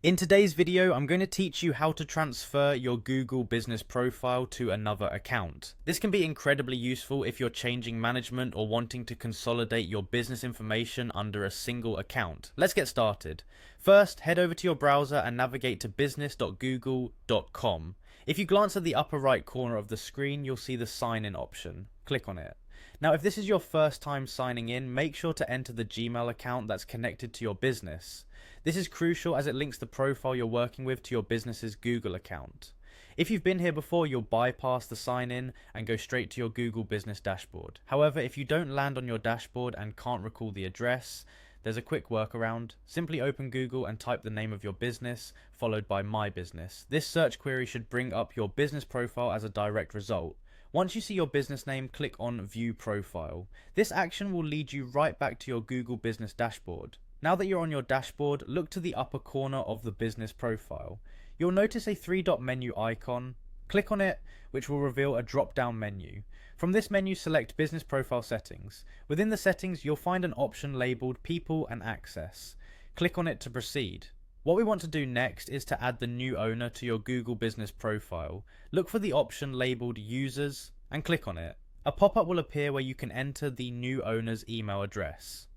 In today's video, I'm going to teach you how to transfer your Google business profile to another account. This can be incredibly useful if you're changing management or wanting to consolidate your business information under a single account. Let's get started. First, head over to your browser and navigate to business.google.com. If you glance at the upper right corner of the screen, you'll see the sign in option. Click on it. Now, if this is your first time signing in, make sure to enter the Gmail account that's connected to your business. This is crucial as it links the profile you're working with to your business's Google account. If you've been here before, you'll bypass the sign in and go straight to your Google business dashboard. However, if you don't land on your dashboard and can't recall the address, there's a quick workaround. Simply open Google and type the name of your business, followed by My Business. This search query should bring up your business profile as a direct result. Once you see your business name, click on View Profile. This action will lead you right back to your Google business dashboard. Now that you're on your dashboard, look to the upper corner of the business profile. You'll notice a three-dot menu icon. Click on it, which will reveal a drop-down menu. From this menu, select Business Profile Settings. Within the settings, you'll find an option labeled People and Access. Click on it to proceed. What we want to do next is to add the new owner to your Google business profile. Look for the option labeled Users and click on it. A pop-up will appear where you can enter the new owner's email address.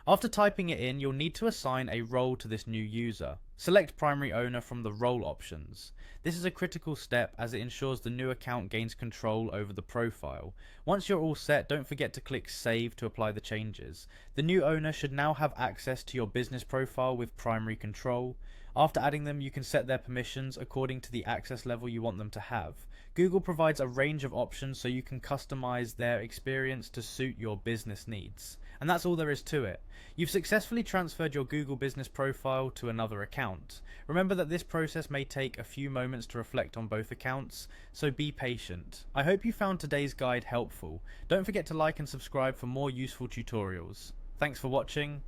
After typing it in, you'll need to assign a role to this new user. Select Primary Owner from the Role options. This is a critical step as it ensures the new account gains control over the profile. Once you're all set, don't forget to click Save to apply the changes. The new owner should now have access to your business profile with primary control. After adding them, you can set their permissions according to the access level you want them to have. Google provides a range of options so you can customize their experience to suit your business needs. And that's all there is to it. You've successfully transferred your Google business profile to another account. Remember that this process may take a few moments to reflect on both accounts, so be patient. I hope you found today's guide helpful. Don't forget to like and subscribe for more useful tutorials. Thanks for watching.